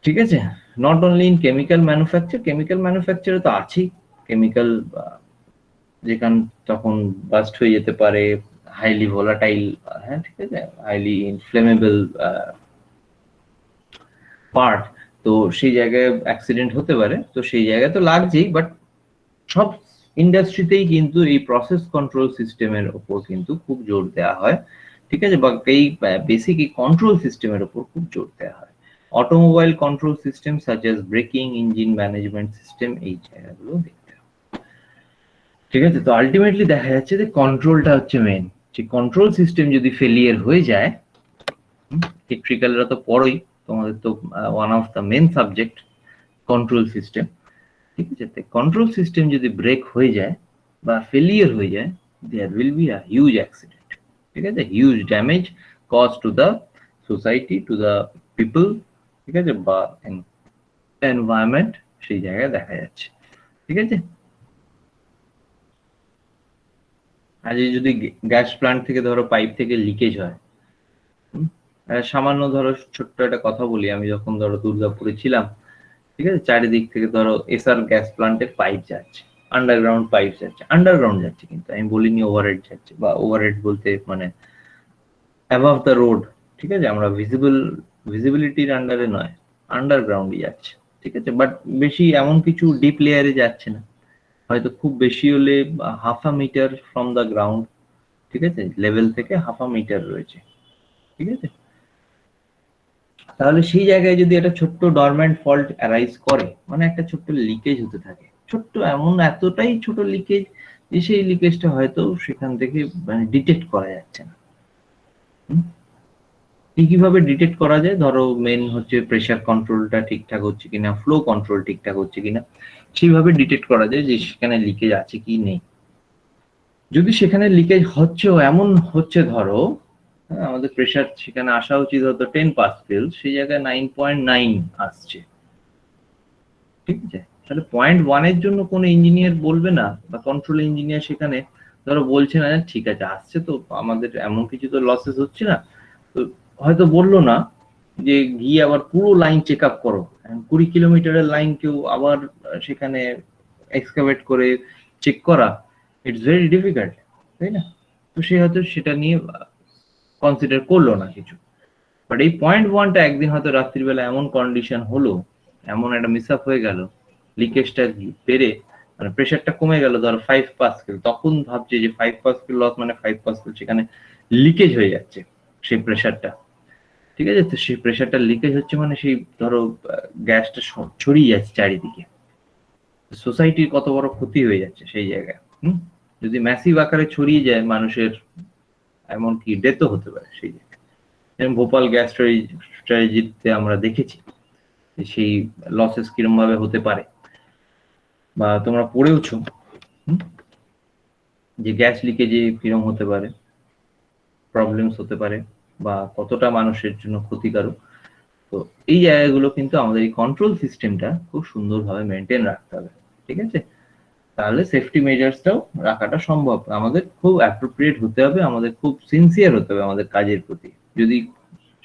ঠিক আছে। নট অনলি ইন কেমিক্যাল ম্যানুফ্যাকচারে তো আছেই, কেমিক্যাল যেখানে তখন বাস্ট হয়ে যেতে পারে, হাইলি ভোলাটাইল, হ্যাঁ ঠিক আছে, হাইলি ইনফ্লেমেবল পার্ট, তো সেই জায়গায় অ্যাক্সিডেন্ট হতে পারে, তো সেই জায়গায় তো লাগছেই, বাট সব ইন্ডাস্ট্রিতেই কিন্তু এই প্রসেস কন্ট্রোল সিস্টেমের উপর কিন্তু খুব জোর দেওয়া হয়, ঠিক আছে, বা এই বেসিক এই কন্ট্রোল সিস্টেমের উপর খুব জোর দেওয়া হয়। Automobile control system such as breaking, engine management system, এই জায়গাগুলো দেখতে হবে, ঠিক আছে। তো আলটিমেটলি দেখা যাচ্ছে যে কন্ট্রোলটা হচ্ছে মেন, যে কন্ট্রোল সিস্টেম যদি ফেলিয়ার হয়ে যায়, ইলেকট্রিক্যালরা তো পড়োই, তোমাদের তো one of the main subject control system, ঠিক আছে। কন্ট্রোল সিস্টেম যদি ব্রেক হয়ে যায় বা ফেলিয়ার হয়ে যায়, there will be a huge accident, ঠিক আছে, huge damage cause to the society, to the people, ঠিক আছে, বা এনভায়রনমেন্ট, সেই জায়গায় দেখা যাচ্ছে, ঠিক আছে। আজ যদি গ্যাস প্লান্ট থেকে ধরো পাইপ থেকে লিকেজ হয়, সামান্য ধরো ছোট্ট একটা কথা বলি, আমি যখন ধরো দুর্গাপুরে ছিলাম, ঠিক আছে, চারিদিক থেকে ধরো এসআর গ্যাস প্লান্টের পাইপ যাচ্ছে, আন্ডারগ্রাউন্ড পাইপ যাচ্ছে, আন্ডারগ্রাউন্ড যাচ্ছে, কিন্তু আমি বলিনি ওভারহেড যাচ্ছে, বা ওভারহেড বলতে মানে অ্যাবাভ দ্য রোড, ঠিক আছে, আমরা ভিজিবিলিটির আন্ডারে নয়, আন্ডারগ্রাউন্ডই যাচ্ছে, ঠিক আছে, বাট বেশি এমন কিছু ডিপ লেয়ারে যাচ্ছে না, হয়তো খুব বেশি হলে 0.5 মিটার ফ্রম দ্য গ্রাউন্ড, ঠিক আছে, লেভেল থেকে 1/2 মিটার রয়েছে, ঠিক আছে। তাহলে সেই জায়গায় যদি একটা ছোট্ট ডরম্যান্ট ফল্ট অ্যারাইজ করে, মানে একটা ছোট্ট লিকেজ হতে থাকে, ছোট্ট এমন এতটাই ছোট লিকেজ যে সেই লিকেজটা হয়তো সেখান থেকে মানে ডিটেক্ট করা যাচ্ছে না। কিভাবে ডিটেক্ট করা যায়? ধরো মেন হচ্ছে প্রেসার কন্ট্রোলটা ঠিকঠাক হচ্ছে কিনা, ফ্লো কন্ট্রোল ঠিকঠাক হচ্ছে কিনা, সেইভাবে ডিটেক্ট করা যায় যে সেখানে লিকেজ আছে কি নেই। যদি সেখানে লিকেজ হচ্ছেও, এমন হচ্ছে ধরো আমাদের প্রেসার সেখানে আসা উচিত হতো 10 পাস্কেল, সেই জায়গায় 9.9 আসছে, ঠিক আছে। তাহলে 0.1 এর জন্য কোনো ইঞ্জিনিয়ার বলবে না, বা কন্ট্রোল ইঞ্জিনিয়ার সেখানে ধরো বলছে না ঠিক আছে আসছে তো, আমাদের এমন কিছু তো লসেস হচ্ছে না, তো হয়তো বললো না যে গিয়ে আবার পুরো লাইন চেক আপ করো। 20 কিলোমিটারের লাইন কেউ আবার সেখানে এক্সকাভেট করে চেক করা, ইটস ভেরি ডিফিকাল্ট, তাই না? তো সে হয়তো সেটা নিয়ে কনসিডার করলো না কিছু। বাট এই 0.1টা একদিন হয়তো রাত্রিবেলা এমন কন্ডিশন হলো, এমন একটা মিস আপ হয়ে গেল, লিকেজটা বেড়ে মানে প্রেসারটা কমে গেল ধরো 5 পাস্কেল, তখন ভাবছে যে 5 পাস্কেল লস মানে 5 পাস্কেল সেখানে লিকেজ হয়ে যাচ্ছে সেই প্রেসারটা, ঠিক আছে। তো সেই প্রেসারটা লিকেজ হচ্ছে মানে সেই ধরো গ্যাসটা ছড়িয়ে যাচ্ছে চারিদিকে, সোসাইটির কত বড় ক্ষতি হয়ে যাচ্ছে সেই জায়গায়। যদি ম্যাসিভ আকারে ছড়িয়ে যায় মানুষের, এমনকি ডেথও হতে পারে সেই জায়গায়। যেমন ভোপাল গ্যাস ট্র্যাজেডিতে আমরা দেখেছি সেই লসেস কিরম ভাবে হতে পারে, বা তোমরা পড়েওছো যে গ্যাস লিকেজে কিরম হতে পারে, প্রবলেমস হতে পারে, বা কতটা মানুষের জন্য ক্ষতিকারক। তো এই জায়গাগুলো কিন্তু আমাদের এই কন্ট্রোল সিস্টেমটা খুব সুন্দরভাবে মেনটেন রাখতে হবে, ঠিক আছে। তাহলে সেফটি মেজার্সটাও রাখাটা সম্ভব। আমাদের খুব অ্যাপ্রোপ্রিয়েট হতে হবে, আমাদের খুব সিনসিয়ার হতে হবে আমাদের কাজের প্রতি। যদি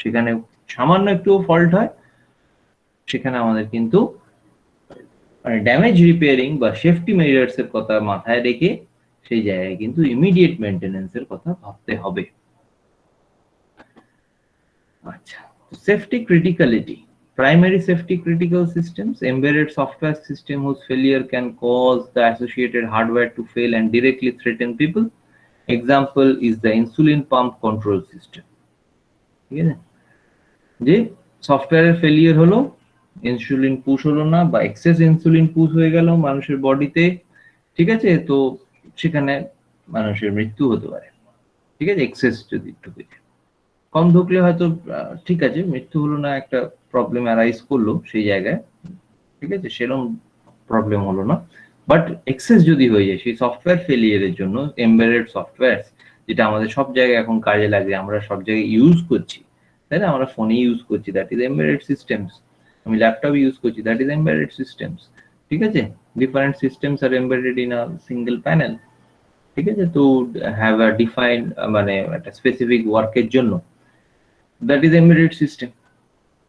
সেখানে সামান্য একটু ফল্ট হয়, সেখানে আমাদের কিন্তু ড্যামেজ রিপেয়ারিং বা সেফটি মেজার্স এর কথা মাথায় রেখে সেই জায়গায় কিন্তু ইমিডিয়েট মেইনটেনেন্স এর কথা ভাবতে হবে। আচ্ছা, safety criticality. Primary safety critical systems, embedded software system whose failure can cause the associated hardware to fail and directly threaten people. Example is the insulin pump control system. ঠিক আছে, যে সফটওয়্যারের failure হলো, ইনসুলিন পুশ হলো না, বা access insulin push হয়ে গেল মানুষের বডিতে, ঠিক আছে, তো সেখানে মানুষের মৃত্যু হতে পারে, ঠিক আছে। এক্সেস যদি একটু কম ঢুকলে হয়তো ঠিক আছে, মৃত্যু হলো না, একটা প্রবলেম অ্যারাইজ করলো সেই জায়গায়, ঠিক আছে, সেরকম প্রবলেম হলো না। বাট এক্সেস যদি হয়ে যায় সেই সফটওয়্যার ফেলিয়ারের জন্য, এমবেডেড সফটওয়্যার যেটা আমাদের সব জায়গায় এখন কাজে লাগে, আমরা সব জায়গায় ইউজ করছি, তাই না, আমরা ফোনে ইউজ করছি, দ্যাট ইজ এমবেডেড সিস্টেমস। আমি ল্যাপটপ ইউজ করছি, দ্যাট ইজ এমবেডেড সিস্টেমস, ঠিক আছে। Different systems are embedded in a single panel, ঠিক আছে। তো হ্যাভ আ ডিফাইন্ড মানে একটা স্পেসিফিক ওয়ার্কের জন্য, দ্যাট ইজ এমবেডেড সিস্টেম,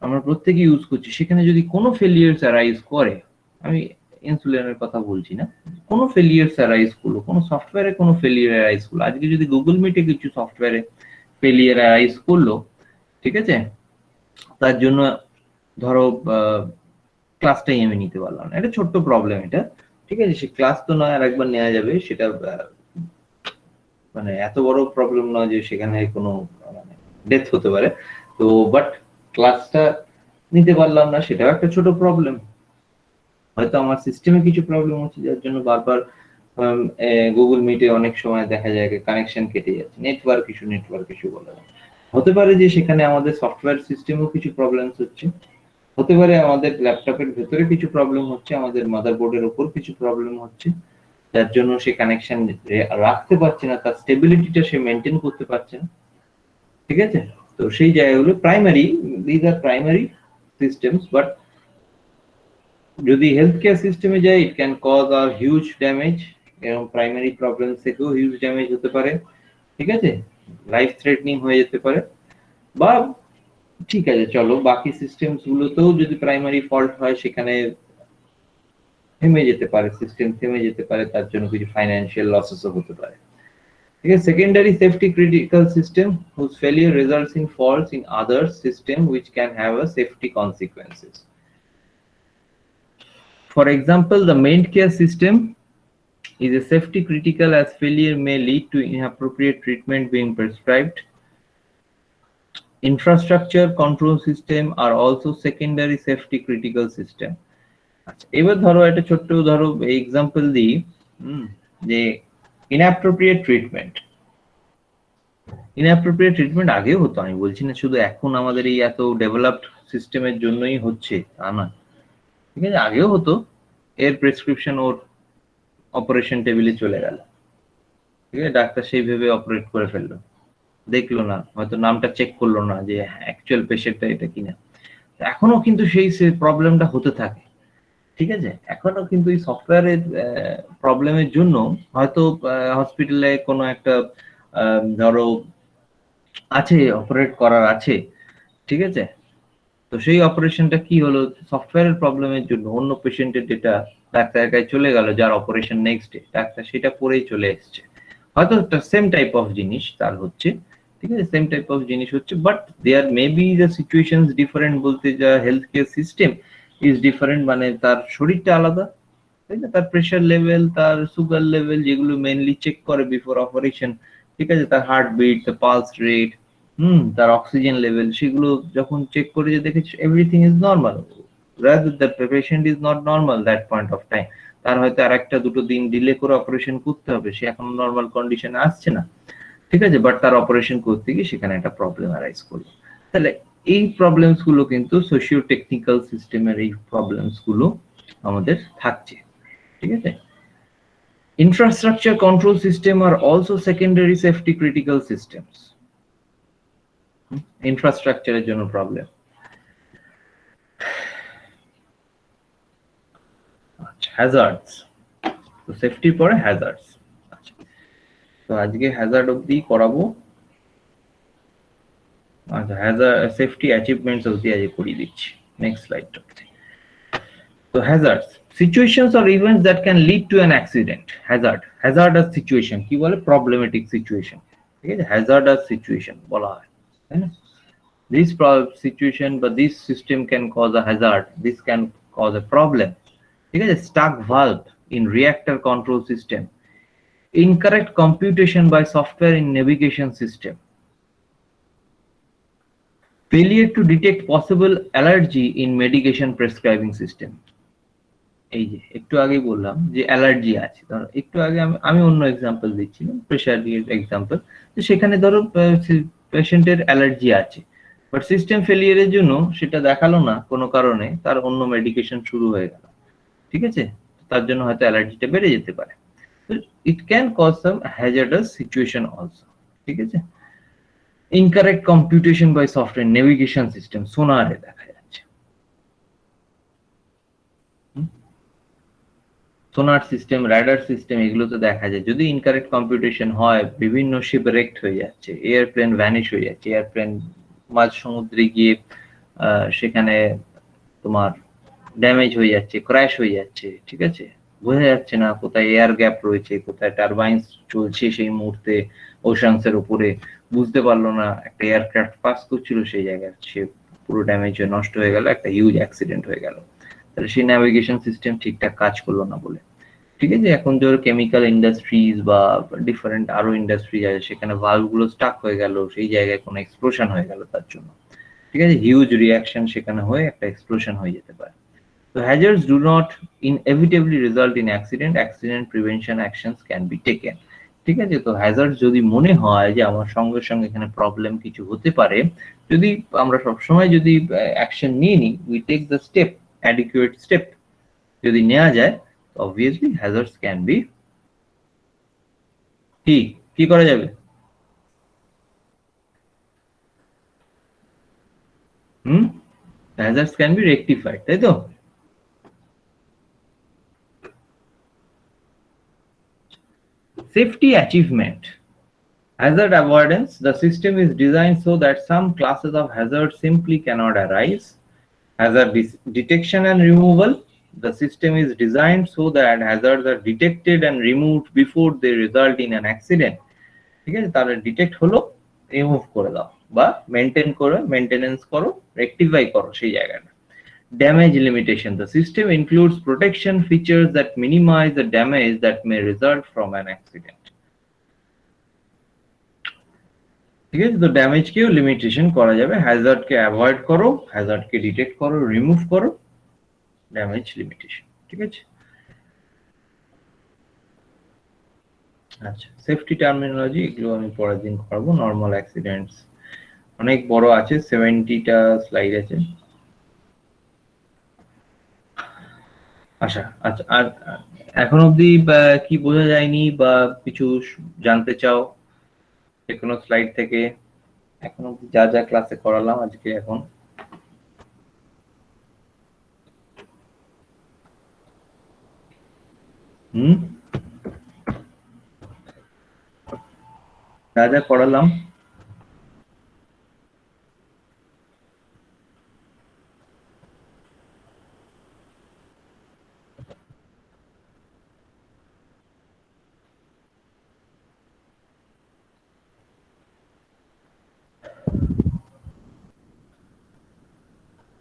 আমরা প্রত্যেকে ইউজ করছি। সেখানে যদি কোনো ফেলিয়ার্স অ্যারাইজ করে, আমি ইনসুলিনের কথা বলছি না, কোনো ফেলিয়ার্স অ্যারাইজ করলো, কোনো সফটওয়্যারে কোনো ফেলিয়ার অ্যারাইজ করলো, আজকে যদি গুগল মিটে কিছু সফটওয়্যারে ফেলিয়ার অ্যারাইজ করলো, ঠিক আছে, তার জন্য ধরো ক্লাসটাই আমি নিতে পারলাম না, এটা ছোট্ট প্রবলেম এটা, ঠিক আছে। সে ক্লাস তো নয়, আর একবার নেওয়া যাবে, সেটা মানে এত বড় প্রবলেম নয় যে সেখানে কোনো ডেথ হতে পারে। তো বাট ক্লাসটা নিতে পারলাম না, সেটাও একটা ছোট প্রবলেম। হয়তো আমার সিস্টেমে কিছু প্রবলেম হচ্ছে যার জন্য বারবার গুগল মিটে অনেক সময় দেখা যায় কানেকশন কেটে যাচ্ছে, নেটওয়ার্ক ইস্যু বলা যায়। হতে পারে যে সেখানে আমাদের সফটওয়্যার সিস্টেমেও কিছু প্রবলেমস হচ্ছে, হতে পারে আমাদের ল্যাপটপের ভেতরে কিছু প্রবলেম হচ্ছে, আমাদের মাদারবোর্ডের উপর কিছু প্রবলেম হচ্ছে, যার জন্য সে কানেকশন রাখতে পারছে না, তার স্টেবিলিটিটা সে মেনটেন করতে পারছে না, ঠিক আছে। তো সেই জায়গাগুলো primary, this are primary systems. But যদি হেলথ কেয়ার সিস্টেমে যাই, ইট ক্যান কজ আর হিউজ ড্যামেজ, এবং প্রাইমারি প্রবলেম থেকেও হিউজ ড্যামেজ হতে পারে, ঠিক আছে, লাইফ থ্রেটনিং হয়ে যেতে পারে। বা ঠিক আছে চলো, বাকি সিস্টেমস গুলোতেও যদি প্রাইমারি ফল্ট হয়, সেখানে থেমে যেতে পারে, সিস্টেম থেমে যেতে পারে, তার জন্য কিছু ফাইন্যান্সিয়াল লসেসও হতে পারে, ঠিক আছে। Secondary safety critical system whose failure results in faults in other system which can have a safety consequences. For example, the main care system is a safety critical as failure may lead to inappropriate treatment being prescribed. Infrastructure control system are also secondary safety critical system. আচ্ছা, এবার ধরো একটা ছোট্ট ধরো example দিই, যে inappropriate treatment আগেও হতো, আমি বলছি না শুধু এখন আমাদের এই এত ডেভেলপড সিস্টেমের জন্যই হচ্ছে তা না, ঠিক আছে, আগেও হতো। এর প্রেসক্রিপশন ওর অপারেশন টেবিলে চলে গেল, ঠিক আছে, ডাক্তার সেইভাবে অপারেট করে ফেললো, দেখলো না, হয়তো নামটা চেক করলো না যে অ্যাকচুয়াল পেশেন্টটা এটা কিনা। এখনো কিন্তু সেই প্রবলেমটা হতে থাকে, ঠিক আছে, এখনো কিন্তু এই সফটওয়্যারের প্রবলেমের জন্য হয়তো হসপিটালে কোনো একটা ধরো আছে অপারেট করার আছে, ঠিক আছে, তো সেই অপারেশনটা কি হলো, সফটওয়্যারের প্রবলেমের জন্য অন্য পেশেন্টের ডেটা ডাক্তারের কাছে চলে গেল, যার অপারেশন নেক্সট ডে, ডাক্তার সেটা পরেই চলে এসছে, হয়তো সেম টাইপ অফ জিনিস তার হচ্ছে, ঠিক আছে, সেম টাইপ অফ জিনিস হচ্ছে, but there may be the situations different, বলতে যা health care system is different, মানে তার শরীরটা আলাদা, তাই না, তার প্রেশার লেভেল, তার সুগার লেভেল, যেগুলো মেইনলি চেক করে বিফোর অপারেশন, ঠিক আছে, তার হার্টবিট, তার পালস রেট, তার অক্সিজেন লেভেল, সেগুলো যখন চেক করে যে দেখেছি everything is normal, rather that the patient is not normal that point of time, তার হয়তো আর একটা দুটো দিন ডিলে করে অপারেশন করতে হবে, সে এখন নর্মাল কন্ডিশনে আসছে না, ঠিক আছে, বাট তার অপারেশন করতে গিয়ে সেখানে একটা প্রবলেম অ্যারাইজ করলো। তাহলে এই প্রবলেমস গুলো কিন্তু সোশিও টেকনিক্যাল সিস্টেমের এই প্রবলেমস গুলো আমাদের থাকছে, ঠিক আছে। Infrastructure control system are also secondary safety critical systems. Infrastructure এর জন্য প্রবলেম। আচ্ছা, হ্যাজার্ডস, তো সেফটি পরে হ্যাজার্ডস। আচ্ছা, তো আজকে হ্যাজার্ড অবধি করাবো। আচ্ছা, হ্যাজার্ড সেফটি অ্যাচিভমেন্টস অবধি আজকে করিয়ে দিচ্ছি। Next slide. তো hazards, situations or events that can lead to an accident. hazardous situation কি বলে, problematic situation, ঠিক আছে, hazardous situation বলা হয়, তাই না, this situation বা this system can cause a hazard, this can cause a problem, ঠিক আছে, stuck valve in reactor control system, incorrect computation by software in navigation system, failure to detect possible allergy in medication prescribing system। এই যে একটু আগেই বললাম যে allergy আছে, ধরো একটু আগে আমি অন্য এক্সাম্পল দিচ্ছিলাম, প্রেশার এক্সাম্পল, তো সেখানে ধরো পেশেন্টের অ্যালার্জি আছে, বাট সিস্টেম ফেলিয়ারের জন্য সেটা দেখালো না কোনো কারণে, তার অন্য মেডিকেশন শুরু হয়ে গেল, ঠিক আছে, তার জন্য হয়তো অ্যালার্জিটা বেড়ে যেতে পারে। It can cause some hazardous situation also, ঠিক আছে। Incorrect computation by software navigation system, সোনারে দেখা যাচ্ছে, সোনার সিস্টেম, রাডার সিস্টেম, এগুলোতে দেখা যায় যদি ইনকারেক্ট কম্পিউটেশন হয়, বিভিন্ন শিপ রেক্ট হয়ে যাচ্ছে, এয়ারপ্লেন ভ্যানিশ হয়ে যাচ্ছে, এয়ারপ্লেন মাঝ সমুদ্রে গিয়ে সেখানে তোমার ড্যামেজ হয়ে যাচ্ছে, ক্র্যাশ হয়ে যাচ্ছে, ঠিক আছে, বোঝা যাচ্ছে না কোথায় এয়ার গ্যাপ রয়েছে, কোথায় টারবাইন্স চলছে সেই মুহূর্তে ওশানসের উপরে, বুঝতে পারলো না, একটা এয়ারক্রাফট পাস করছিল সেই জায়গায়, সে পুরো ড্যামেজ হয়ে নষ্ট হয়ে গেল, একটা হিউজ অ্যাক্সিডেন্ট হয়ে গেল, তাহলে সেই ন্যাভিগেশন সিস্টেম ঠিকঠাক কাজ করলো না বলে, ঠিক আছে। এখন ধরো কেমিক্যাল ইন্ডাস্ট্রিজ বা ডিফারেন্ট আরো ইন্ডাস্ট্রি আছে, সেখানে ভালভ গুলো স্টাক হয়ে গেল, সেই জায়গায় কোনো এক্সপ্লোশন হয়ে গেল তার জন্য, ঠিক আছে, হিউজ রিঅ্যাকশন সেখানে হয়ে একটা এক্সপ্লোশন হয়ে যেতে পারে। তো hazards do not inevitably result in accident prevention actions can be taken, ঠিক আছে। তো হ্যাজার্ড যদি মনে হয় যে আমার সঙ্গে সঙ্গে এখানে প্রবলেম কিছু হতে পারে, যদি আমরা সবসময় যদি অ্যাকশন নিয়ে নিই, we take the step, adequate step যদি নেওয়া যায়, obviously hazards can be কি করা যাবে, hazards can be rectified, তাই তো। Safety achievement, hazard avoidance, the system is designed so that some classes of hazards simply cannot arise. Hazard detection and removal, the system is designed so that hazards are detected and removed before they result in an accident, ঠিক আছে, তাহলে detect হলো, remove করে দাও বা maintain করো, maintenance করো, rectify করো সেই জায়গাটা, Damage limitation. The system includes protection features that minimize the damage that may result from an accident. ঠিক আছে, তো ড্যামেজ কেও লিমিটেশন করা যাবে, হ্যাজার্ড কে অ্যাভয়েড করো, হ্যাজার্ড কে ডিটেক্ট করো, রিমুভ করো, ড্যামেজ লিমিটেশন। ঠিক আছে, আচ্ছা সেফটি টার্মিনোলজি এগুলো আমি পরের দিন করবো। নরমাল অ্যাক্সিডেন্টস অনেক বড় আছে, 70টা স্লাইড আছে। আচ্ছা আচ্ছা, আর এখন অবধি কি বোঝা যায়নি বা কিছু জানতে চাও কোনো স্লাইড থেকে? এখন অবধি যা যা ক্লাসে করালাম আজকে, এখন যা যা করালাম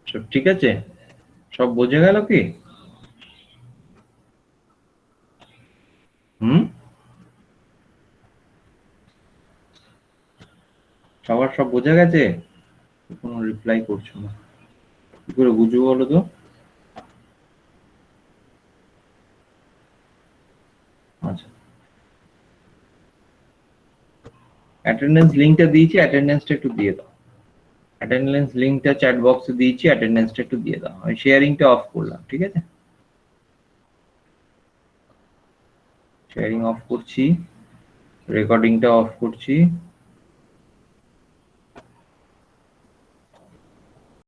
সব ঠিক আছে? সব বোঝা গেল কি? সবার সব বোঝা গেছে? কোনো রিপ্লাই করছো না, কি করে বুঝবো বলো তো? আচ্ছা, অ্যাটেন্ডেন্স লিংকটা দিয়েছি, অ্যাটেন্ডেন্সটা একটু দিয়ে দাও। অ্যাটেন্ডেন্স লিংকটা চ্যাট বক্সে দিয়েছি, অ্যাটেন্ডেন্সটা একটু দিয়ে দাও। আমি শেয়ারিংটা অফ করলাম, ঠিক আছে? শেয়ারিং অফ করছি, রেকর্ডিংটা অফ করছি।